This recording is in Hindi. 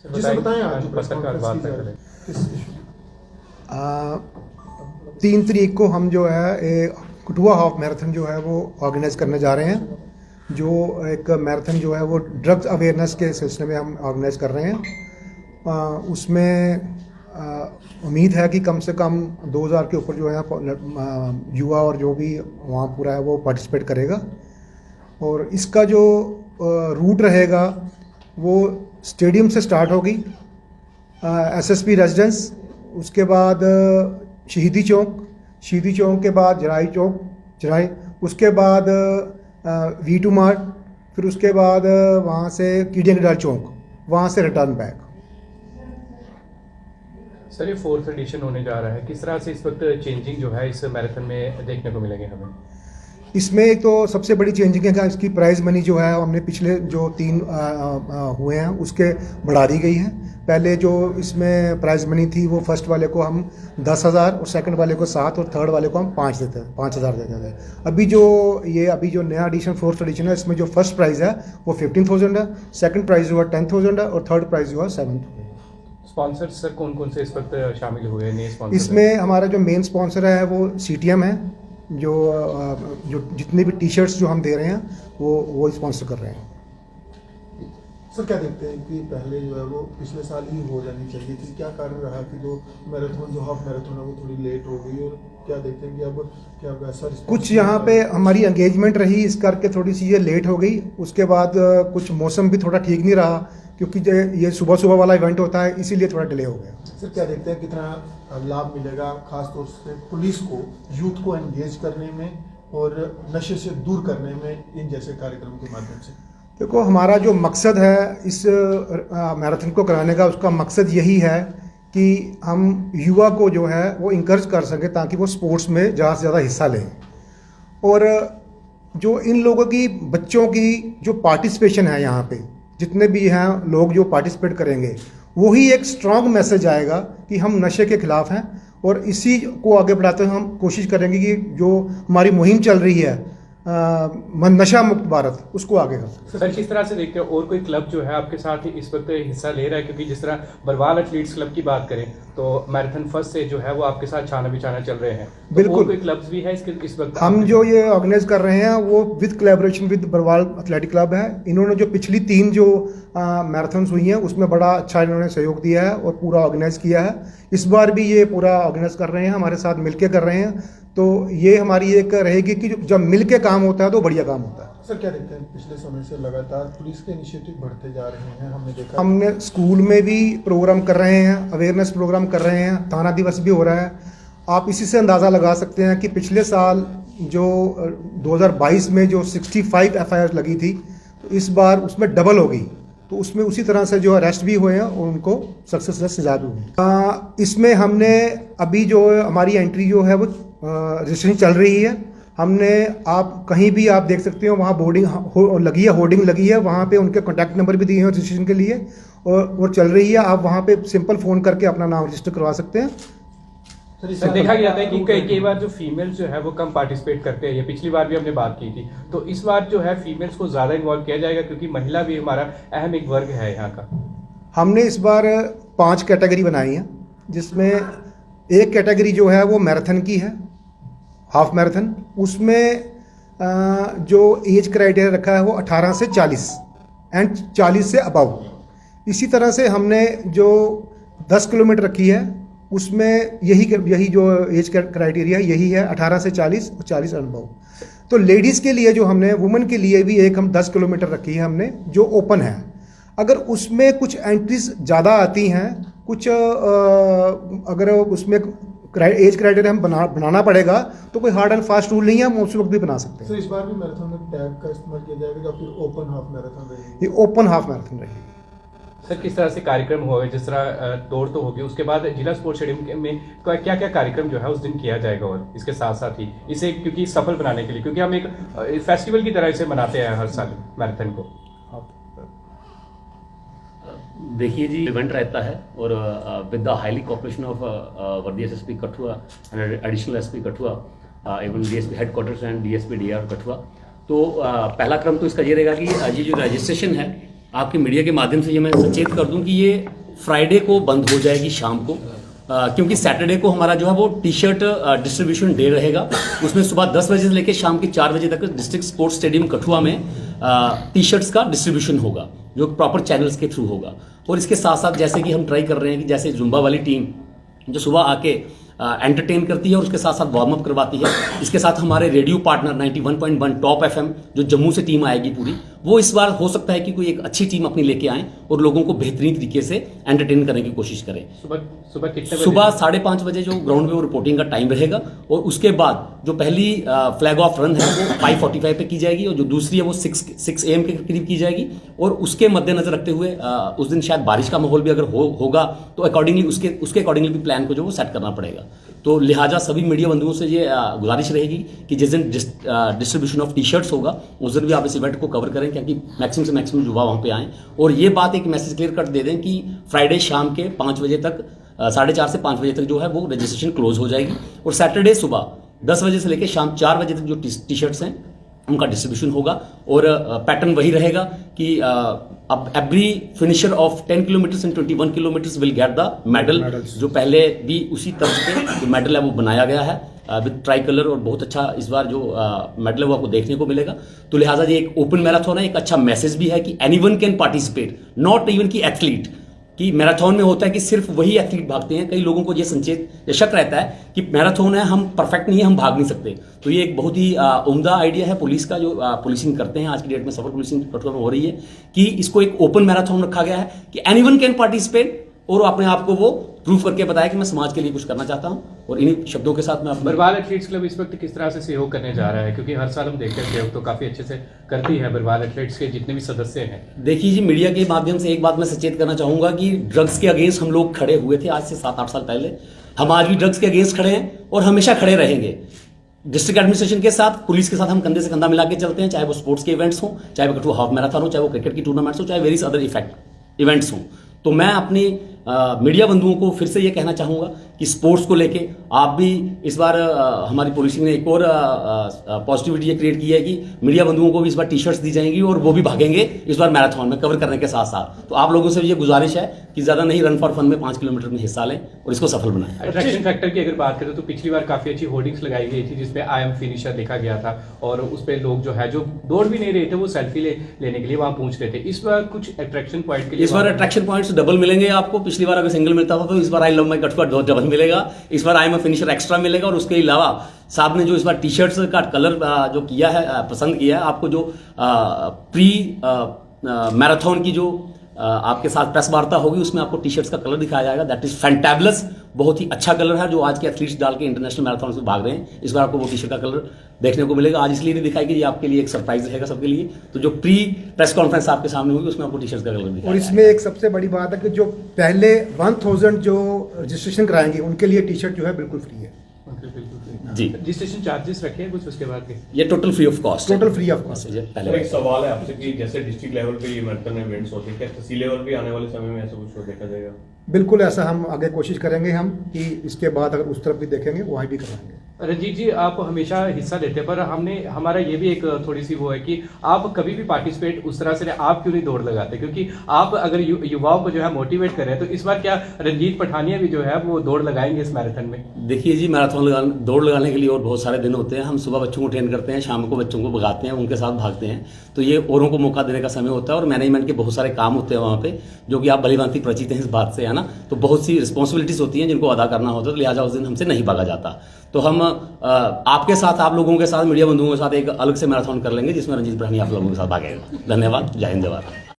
बताएं आज पत्रकार बात करें। किस इशू 3 तारीख को हम जो है कठुआ हाफ मैराथन जो है वो ऑर्गेनाइज करने जा रहे हैं। जो एक मैराथन जो है वो ड्रग्स अवेयरनेस के सिलसिले में हम ऑर्गेनाइज कर रहे हैं। उसमें उम्मीद है कि कम से कम 2000 के ऊपर जो है युवा और जो भी वहाँ पूरा है वो पार्टिसिपेट करेगा। और इसका जो रूट रहेगा वो स्टेडियम से स्टार्ट होगी, एसएसपी रेजिडेंस, उसके बाद शहीदी चौक के बाद जराई, उसके बाद V2 मार्ट, फिर उसके बाद वहाँ से कीडियांगडाल चौक, वहाँ से रिटर्न बैक। सर ये 4th एडिशन होने जा रहा है, किस तरह से इस वक्त चेंजिंग जो है इस मैराथन में देखने को मिलेंगे हमें? इसमें एक तो सबसे बड़ी चेंजिंग है कि इसकी प्राइज़ मनी जो है हमने पिछले जो 3 हुए हैं उसके बढ़ा दी गई है। पहले जो इसमें प्राइज़ मनी थी वो फर्स्ट वाले को हम 10,000 और सेकंड वाले को 7 और थर्ड वाले को हम 5,000 देते थे। अभी जो नया एडिशन 4th एडिशन है इसमें जो फर्स्ट प्राइज़ है वो 15,000 है, सेकंड प्राइज़ जो है 10,000 है और थर्ड प्राइज़ जो है 7,000। स्पॉन्सर सर कौन कौन से इस वक्त शामिल हुए नए स्पॉन्सर? इसमें हमारा जो मेन स्पॉन्सर है वो CTM है, जो जितने भी टी-शर्ट्स जो हम दे रहे हैं वो स्पॉन्सर कर रहे हैं। सर क्या देखते हैं कि पहले जो है वो पिछले साल ही हो जानी चाहिए थी, क्या कारण रहा कि जो मैराथन जो हाफ मैराथन है वो थोड़ी लेट हो गई, और क्या देखते हैं कि अब क्या वैसा कुछ यहाँ पे हमारी एंगेजमेंट रही इस करके थोड़ी सी ये लेट हो गई। उसके बाद कुछ मौसम भी थोड़ा ठीक नहीं रहा क्योंकि ये सुबह वाला इवेंट होता है, इसीलिए थोड़ा डिले हो गया। सर क्या देखते हैं कितना लाभ मिलेगा खासतौर से पुलिस को यूथ को एंगेज करने में और नशे से दूर करने में इन जैसे कार्यक्रम के माध्यम से? देखो हमारा जो मकसद है इस मैराथन को कराने का, उसका मकसद यही है कि हम युवा को जो है वो इंकरेज कर सकें ताकि वो स्पोर्ट्स में ज़्यादा से ज़्यादा हिस्सा लें। और जो इन लोगों की बच्चों की जो पार्टिसिपेशन है यहाँ पे जितने भी हैं लोग जो पार्टिसिपेट करेंगे वही एक स्ट्रॉन्ग मैसेज आएगा कि हम नशे के खिलाफ हैं। और इसी को आगे बढ़ाते हुए हम कोशिश करेंगे कि जो हमारी मुहिम चल रही है नशा मुक्त भारत, उसको आगे कर। सर किस तरह से देखते हो और कोई क्लब जो है आपके साथ इस वक्त हिस्सा ले रहा है? क्योंकि जिस तरह बरवाल एथलीट्स क्लब की बात करें तो मैराथन फर्स्ट से जो है वो आपके साथ छाना बिछाना चल रहे हैं, तो बिल्कुल। और कोई क्लब्स भी है इस वक्त? हम जो ये ऑर्गेनाइज कर रहे हैं वो with collaboration with Barwal athletic club है। इन्होंने जो पिछली 3 जो मैराथन्स हुई हैं उसमें बड़ा अच्छा इन्होंने सहयोग दिया है और पूरा ऑर्गेनाइज किया है। इस बार भी ये पूरा ऑर्गेनाइज कर रहे हैं, हमारे साथ मिलके कर रहे हैं। तो ये हमारी एक रहेगी कि जब मिलके काम होता है तो बढ़िया काम होता है। सर क्या देखते हैं पिछले समय से लगातार पुलिस के इनिशिएटिव बढ़ते जा रहे हैं, हमने देखा हमने स्कूल में भी प्रोग्राम कर रहे हैं, अवेयरनेस प्रोग्राम कर रहे हैं, थाना दिवस भी हो रहा है। आप इसी से अंदाज़ा लगा सकते हैं कि पिछले साल जो 2022 में जो 65 FIR लगी थी तो इस बार उसमें डबल हो गई। तो उसमें उसी तरह से जो अरेस्ट भी हुए हैं उनको सक्सेस से सजा भी हुई। इसमें हमने अभी जो हमारी एंट्री जो है वो रजिस्ट्रेशन चल रही है। हमने आप कहीं भी आप देख सकते हो वहाँ बोर्डिंग लगी है, होर्डिंग लगी है, वहाँ पे उनके कॉन्टैक्ट नंबर भी दिए हैं रजिस्ट्रेशन के लिए और चल रही है। आप वहाँ पे सिंपल फ़ोन करके अपना नाम रजिस्टर करवा सकते हैं। सर देखा गया था कि कई बार जो फीमेल्स जो है वो कम पार्टिसिपेट करते हैं, ये पिछली बार भी हमने बात की थी, तो इस बार जो है फीमेल्स को ज़्यादा इन्वॉल्व किया जाएगा क्योंकि महिला भी हमारा अहम एक वर्ग है यहाँ का। हमने इस बार 5 कैटेगरी बनाई हैं जिसमें एक कैटेगरी जो है वो मैराथन की है, हाफ मैराथन। उसमें जो एज क्राइटेरिया रखा है वो 18 से 40 एंड 40 से अबव। इसी तरह से हमने जो 10 किलोमीटर रखी है उसमें यही जो एज क्राइटेरिया यही है, 18 से 40 और 40 अबव। तो लेडीज़ के लिए जो हमने वुमेन के लिए भी एक हम 10 किलोमीटर रखी है हमने जो ओपन है। अगर उसमें कुछ एंट्रीज ज़्यादा आती हैं, कुछ अगर उसमें एज क्राइटेरिया हम बनाना पड़ेगा तो कोई हार्ड एंड फास्ट रूल नहीं है, हम उस वक्त भी बना सकते हैं। सर इस बार भी मैराथन में टैग का इस्तेमाल किया जाएगा या फिर ओपन हाफ मैराथन रहेगी? ये ओपन हाफ मैराथन रहेगी। सर किस तरह से कार्यक्रम होगा? जिस तरह दौड़ तो होगी, उसके बाद जिला स्पोर्ट्स स्टेडियम में क्या क्या कार्यक्रम जो है उस दिन किया जाएगा और इसके साथ साथ ही इसे क्योंकि सफल बनाने के लिए, क्योंकि हम एक फेस्टिवल की तरह इसे मनाते हैं हर साल मैराथन को। देखिए जी, इवेंट रहता है और with the highly cooperation of वर्दी SSP Kathua and additional SP Kathua, even DSP headquarters and DSP DR Kathua. तो पहला क्रम तो इसका ये रहेगा कि ये जो रजिस्ट्रेशन है आपके मीडिया के माध्यम से ये मैं सचेत कर दूं कि ये फ्राइडे को बंद हो जाएगी शाम को, क्योंकि सैटरडे को हमारा जो है वो टी शर्ट डिस्ट्रीब्यूशन डे रहेगा। उसमें सुबह 10 बजे से लेकर शाम के 4 बजे तक डिस्ट्रिक्ट स्पोर्ट्स स्टेडियम कठुआ में टी शर्ट्स का डिस्ट्रीब्यूशन होगा, जो प्रॉपर चैनल्स के थ्रू होगा। और इसके साथ साथ जैसे कि हम ट्राई कर रहे हैं कि जैसे जुम्बा वाली टीम जो सुबह आके एंटरटेन करती है और उसके साथ साथ वार्म अप करवाती है, इसके साथ हमारे रेडियो पार्टनर 91.1 टॉप FM जो जम्मू से टीम आएगी पूरी, वो इस बार हो सकता है कि कोई एक अच्छी टीम अपनी लेके आए और लोगों को बेहतरीन तरीके से एंटरटेन करने की कोशिश करें। सुबह कितने बजे? सुबह 5:30 बजे जो ग्राउंड में वो रिपोर्टिंग का टाइम रहेगा, और उसके बाद जो पहली फ्लैग ऑफ रन है वो 5:45 पे की जाएगी और जो दूसरी है वो 6 AM के करीब की जाएगी। और उसके मद्देनजर रखते हुए उस दिन शायद बारिश का माहौल भी अगर होगा तो अकॉर्डिंगली उसके अकॉर्डिंगली भी प्लान को जो वो सेट करना पड़ेगा। तो लिहाजा सभी मीडिया बंधुओं से ये गुजारिश रहेगी कि जिस दिन डिस्ट्रीब्यूशन ऑफ टी शर्ट्स होगा उस दिन भी आप इस इवेंट को कवर करें, ताकि मैक्सिमम से मैक्सिमम युवा वहाँ पे आएँ। और ये बात एक मैसेज क्लियर कट दे दें कि फ्राइडे शाम के 5 बजे तक 4:30 से 5 बजे तक जो है वो रजिस्ट्रेशन क्लोज हो जाएगी, और सैटरडे सुबह 10 बजे से लेकर शाम 4 बजे तक जो टी शर्ट्स हैं उनका डिस्ट्रीब्यूशन होगा। और पैटर्न वही रहेगा कि अब every finisher of 10 kilometres and 21 kilometres will get the medal, जो पहले भी उसी तर्ज पे जो मेडल है वो बनाया गया है विद ट्राई कलर, और बहुत अच्छा इस बार जो मेडल है वो आपको देखने को मिलेगा। तो लिहाजा ये एक ओपन मैराथन है, एक अच्छा मैसेज भी है कि anyone can participate, not even की एथलीट, कि मैराथन में होता है कि सिर्फ वही एथलीट भागते हैं। कई लोगों को ये शक रहता है कि मैराथन है, हम परफेक्ट नहीं है, हम भाग नहीं सकते। तो ये एक बहुत ही उम्दा आइडिया है पुलिस का, जो पुलिसिंग करते हैं आज की डेट में, सफल पुलिसिंग कठुआ में हो रही है, कि इसको एक ओपन मैराथन रखा गया है कि एनीवन कैन पार्टिसिपेट, और अपने आप को वो प्रूव करके बताया कि मैं समाज के लिए कुछ करना चाहता हूं। और इन्हीं शब्दों के साथ मैं बरवाल एथलीट्स क्लब इस वक्त किस तरह से सहयोग करने जा रहा है, क्योंकि हर साल हम देखते हैं सहयोग तो काफी अच्छे से करती है बरवाल एथलीट्स के जितने भी सदस्य हैं। देखिए जी, मीडिया के माध्यम से एक बात मैं सचेत करना चाहूंगा कि ड्रग्स के अगेंस्ट हम लोग खड़े हुए थे आज से 7-8 साल पहले, हम आज भी ड्रग्स के अगेंस्ट खड़े हैं और हमेशा खड़े रहेंगे। डिस्ट्रिक्ट एडमिनिस्ट्रेशन के साथ, पुलिस के साथ हम कंधे से कंधा मिला के चलते हैं, चाहे वो स्पोर्ट्स के इवेंट्स हों, चाहे वो कठुआ हाफ मैराथन हो, चाहे वो क्रिकेट की टूर्नामेंट्स हो, चाहे वेरियस अदर इवेंट्स हों। तो मैं अपनी मीडिया बंधुओं को फिर से ये कहना चाहूँगा कि स्पोर्ट्स को लेके आप भी इस बार हमारी पुलिसिंग ने एक और पॉजिटिविटी ये क्रिएट की है कि मीडिया बंधुओं को भी इस बार टी शर्ट्स दी जाएंगी और वो भी भागेंगे इस बार मैराथन में कवर करने के साथ साथ। तो आप लोगों से ये गुजारिश है कि ज़्यादा नहीं, रन फॉर फन में 5 किलोमीटर में हिस्सा लें और इसको सफल बनाएं। अट्रैक्शन फैक्टर की अगर बात करें तो पिछली बार काफी अच्छी होर्डिंग्स लगाई गई थी जिसपे आई एम फिनिशर लिखा गया था, और उस पर लोग जो है जो दौड़ भी नहीं रहे थे वो सेल्फी लेने के लिए वहाँ पहुंच रहे थे। इस बार कुछ अट्रैक्शन पॉइंट के लिए, इस बार अट्रैक्शन पॉइंट्स डबल मिलेंगे आपको। पिछली बार अगर सिंगल मिलता था तो इस बार I love my Kathua double मिलेगा, इस बार आई एम फिनिशर एक्स्ट्रा मिलेगा। और उसके अलावा साहब ने जो इस बार टी शर्ट्स का कलर जो किया है, पसंद किया है, आपको जो प्री मैराथन की जो आपके साथ प्रेस वार्ता होगी उसमें आपको टी शर्ट्स का कलर दिखाया जाएगा। दैट इज फैंटाबुलस, बहुत ही अच्छा कलर है जो आज के एथलीट्स डाल के इंटरनेशनल मैराथन में भाग रहे हैं। इस बार आपको वो टी शर्ट का कलर देखने को मिलेगा। आज इसलिए नहीं दिखाई कि ये आपके लिए एक सरप्राइज रहेगा सबके लिए। तो जो प्री प्रेस कॉन्फ्रेंस आपके सामने होगी उसमें आपको टी शर्ट का कलर दिखाया। और इसमें एक सबसे बड़ी बात है कि जो पहले 1000 जो रजिस्ट्रेशन कराएंगे उनके लिए टी शर्ट जो है बिल्कुल फ्री है जी। रजिस्ट्रेशन चार्जेस रखे हैं कुछ उसके बाद के? ये total free of cost, total free of cost. पहले एक सवाल है आपसे कि जैसे डिस्ट्रिक्ट लेवल पे ये मैराथन इवेंट्स होते हैं, क्या तहसील लेवल पे आने वाले समय में ऐसा कुछ देखा जाएगा? बिल्कुल ऐसा हम आगे कोशिश करेंगे हम कि इसके बाद अगर उस तरफ भी देखेंगे वहाँ भी कराएंगे। रंजीत जी, आप हमेशा हिस्सा लेते हैं, पर हमारा ये भी एक थोड़ी सी वो है कि आप कभी भी पार्टिसिपेट उस तरह से आप क्यों नहीं दौड़ लगाते, क्योंकि आप अगर युवाओं को जो है मोटिवेट करें तो इस बार क्या रंजीत पठानिया भी जो है वो दौड़ लगाएंगे इस मैराथन में? देखिए जी, मैराथन दौड़ लगाने के लिए और बहुत सारे दिन होते हैं। हम सुबह बच्चों को ट्रेन करते हैं, शाम को बच्चों को भगाते हैं, उनके साथ भागते हैं। तो ये औरों को मौका देने का समय होता है और मैनेजमेंट के बहुत सारे काम होते हैं वहाँ पे, जो कि आप भलीभांति परिचित हैं इस बात से, है ना। तो बहुत सी रिस्पॉन्सिबिलिटीज होती हैं जिनको अदा करना होता है, तो लिहाजा उस दिन हमसे नहीं भागा जाता। तो हम आपके साथ, आप लोगों के साथ, मीडिया बंधुओं के साथ एक अलग से मैराथन कर लेंगे जिसमें रंजीत पठानिया आप लोगों के साथ भागेगा। धन्यवाद। जय हिंद, जय भारत।